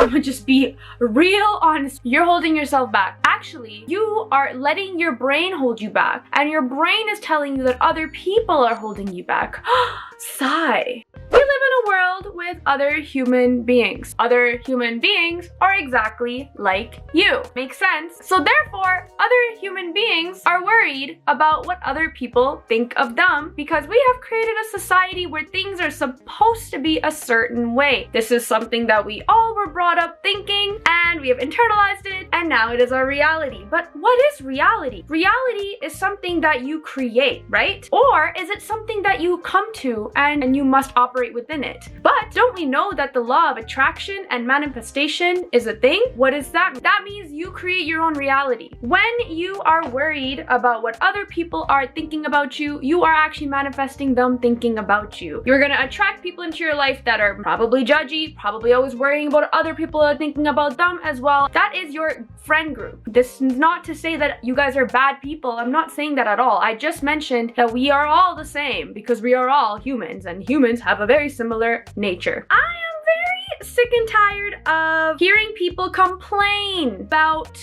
I'm gonna just be real honest. You're holding yourself back. Actually, you are letting your brain hold you back, and your brain is telling you that other people are holding you back. Sigh. We live in a world with other human beings. Other human beings are exactly like you. Makes sense? So therefore, other human beings are worried about what other people think of them because we have created a society where things are supposed to be a certain way. This is something that we all were brought up thinking, and we have internalized it, and now it is our reality. But what is reality? Reality is something that you create, right? Or is it something that you come to and you must operate within it? But don't we know that the law of attraction and manifestation is a thing? What is that? That means you create your own reality. When you are worried about what other people are thinking about you, you are actually manifesting them thinking about you. You're gonna attract people into your life that are probably judgy, probably always worrying about other people are thinking about them as well. That is your friend group. This is not to say that you guys are bad people. I'm not saying that at all. I just mentioned that we are all the same because we are all humans, and humans have a very similar nature. I am very sick and tired of hearing people complain about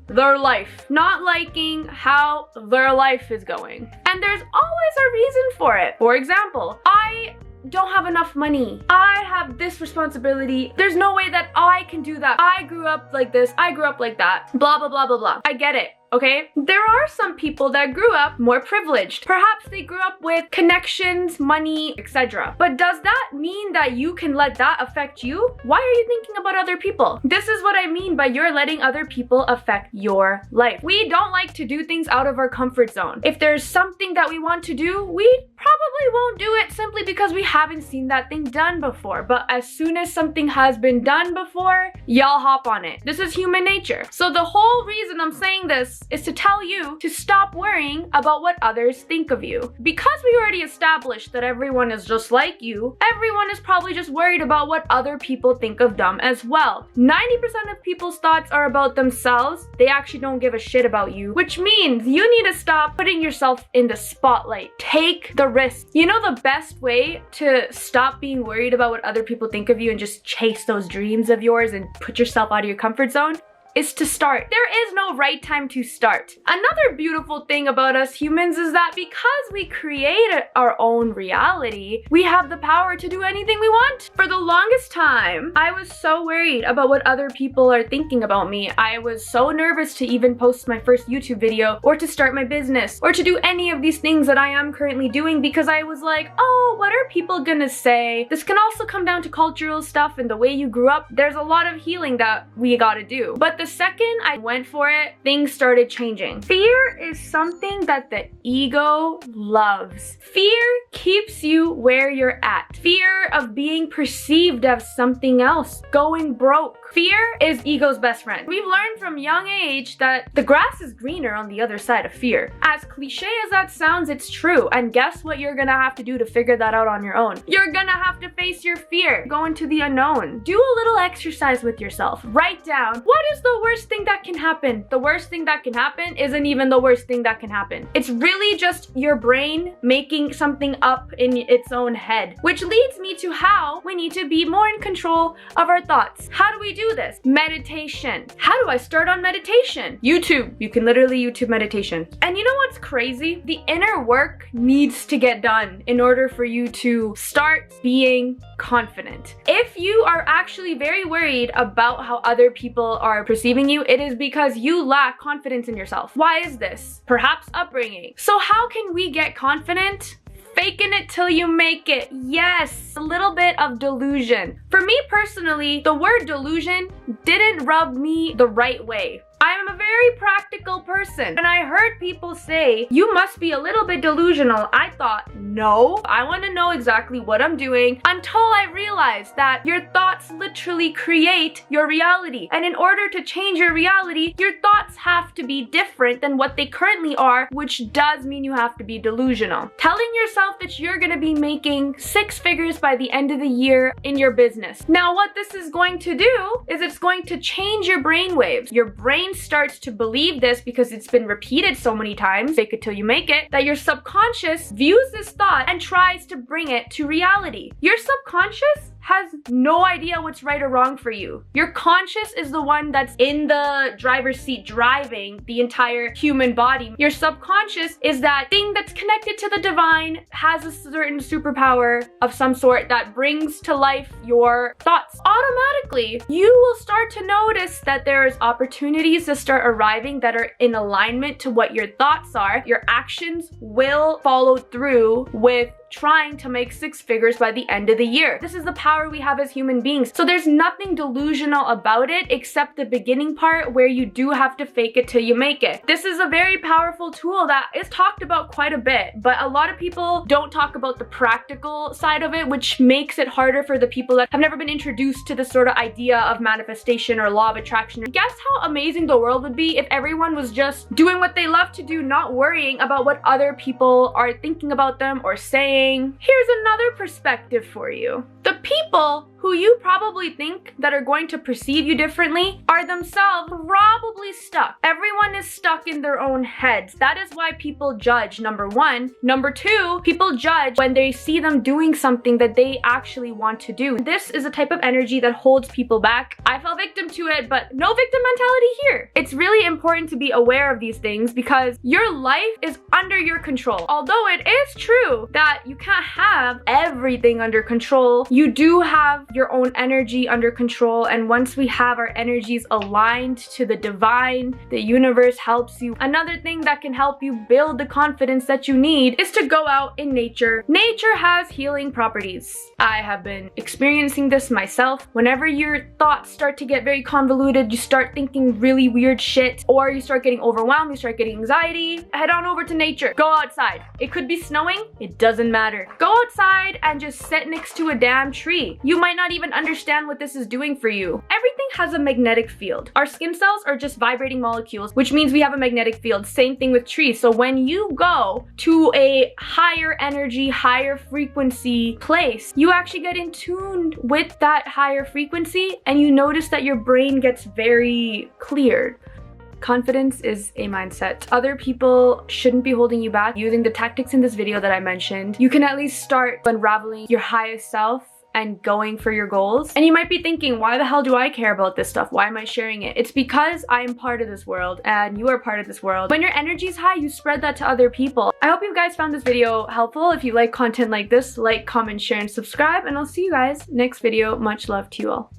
their life, not liking how their life is going. And there's always a reason for it. For example, I don't have enough money. I have this responsibility. There's no way that I can do that. I grew up like this. I grew up like that. Blah, blah, blah, blah, blah. I get it. Okay? There are some people that grew up more privileged. Perhaps they grew up with connections, money, etc. But does that mean that you can let that affect you? Why are you thinking about other people? This is what I mean by you're letting other people affect your life. We don't like to do things out of our comfort zone. If there's something that we want to do, we probably won't do it simply because we haven't seen that thing done before. But as soon as something has been done before, y'all hop on it. This is human nature. So the whole reason I'm saying this is to tell you to stop worrying about what others think of you. Because we already established that everyone is just like you, everyone is probably just worried about what other people think of them as well. 90% of people's thoughts are about themselves. They actually don't give a shit about you, which means you need to stop putting yourself in the spotlight. Take the risk. You know the best way to stop being worried about what other people think of you and just chase those dreams of yours and put yourself out of your comfort zone? Is to start. There is no right time to start. Another beautiful thing about us humans is that because we create our own reality, we have the power to do anything we want. For the longest time, I was so worried about what other people are thinking about me. I was so nervous to even post my first YouTube video or to start my business or to do any of these things that I am currently doing because I was like, oh, what are people gonna say? This can also come down to cultural stuff and the way you grew up. There's a lot of healing that we gotta do. But the second I went for it, things started changing. Fear is something that the ego loves. Fear keeps you where you're at. Fear of being perceived as something else, going broke. Fear is ego's best friend. We've learned from young age that the grass is greener on the other side of fear. As cliche as that sounds, it's true. And guess what you're gonna have to do to figure that out on your own? You're gonna have to face your fear. Go into the unknown. Do a little exercise with yourself. Write down, what is the worst thing that can happen? The worst thing that can happen isn't even the worst thing that can happen. It's really just your brain making something up in its own head. Which leads me to how we need to be more in control of our thoughts. How do we do this? Meditation. How do I start on meditation? YouTube. You can literally YouTube meditation. And you know what's crazy? The inner work needs to get done in order for you to start being confident. If you are actually very worried about how other people are perceiving you, it is because you lack confidence in yourself. Why is this? Perhaps upbringing. So how can we get confident? Faking it till you make it. Yes, a little bit of delusion. For me personally, the word delusion didn't rub me the right way. I am a very practical person, and I heard people say, you must be a little bit delusional. I thought, no, I want to know exactly what I'm doing, until I realized that your thoughts literally create your reality. And in order to change your reality, your thoughts have to be different than what they currently are, which does mean you have to be delusional. Telling yourself that you're going to be making 6 figures by the end of the year in your business. Now, what this is going to do is it's going to change your brain waves. Your brain starts to believe this because it's been repeated so many times, fake it till you make it, that your subconscious views this thought and tries to bring it to reality. Your subconscious has no idea what's right or wrong for you. Your conscious is the one that's in the driver's seat driving the entire human body. Your subconscious is that thing that's connected to the divine, has a certain superpower of some sort that brings to life your thoughts. Automatically, you will start to notice that there's opportunities to start arriving that are in alignment to what your thoughts are. Your actions will follow through with trying to make 6 figures by the end of the year. This is the power we have as human beings. So there's nothing delusional about it except the beginning part where you do have to fake it till you make it. This is a very powerful tool that is talked about quite a bit, but a lot of people don't talk about the practical side of it, which makes it harder for the people that have never been introduced to this sort of idea of manifestation or law of attraction. Guess how amazing the world would be if everyone was just doing what they love to do, not worrying about what other people are thinking about them or saying. Here's another perspective for you. The people who you probably think that are going to perceive you differently are themselves probably stuck. Everyone is stuck in their own heads. That is why people judge, number one. Number two, people judge when they see them doing something that they actually want to do. This is a type of energy that holds people back. I fell victim to it, but no victim mentality here. It's really important to be aware of these things because your life is under your control. Although it is true that you can't have everything under control, you do have your own energy under control, and once we have our energies aligned to the divine, the universe helps you. Another thing that can help you build the confidence that you need is to go out in nature. Nature has healing properties. I have been experiencing this myself. Whenever your thoughts start to get very convoluted, you start thinking really weird shit, or you start getting overwhelmed, you start getting anxiety, head on over to nature. Go outside. It could be snowing, it doesn't matter. Go outside and just sit next to a damn tree. You might not even understand what this is doing for you. Everything has a magnetic field. Our skin cells are just vibrating molecules, which means we have a magnetic field. Same thing with trees. So when you go to a higher energy, higher frequency place, you actually get in tune with that higher frequency and you notice that your brain gets very cleared. Confidence is a mindset. Other people shouldn't be holding you back. Using the tactics in this video that I mentioned, you can at least start unraveling your highest self and going for your goals. And you might be thinking, why the hell do I care about this stuff? Why am I sharing it? It's because I am part of this world and you are part of this world. When your energy is high, you spread that to other people. I hope you guys found this video helpful. If you like content like this, like, comment, share, and subscribe, and I'll see you guys next video. Much love to you all.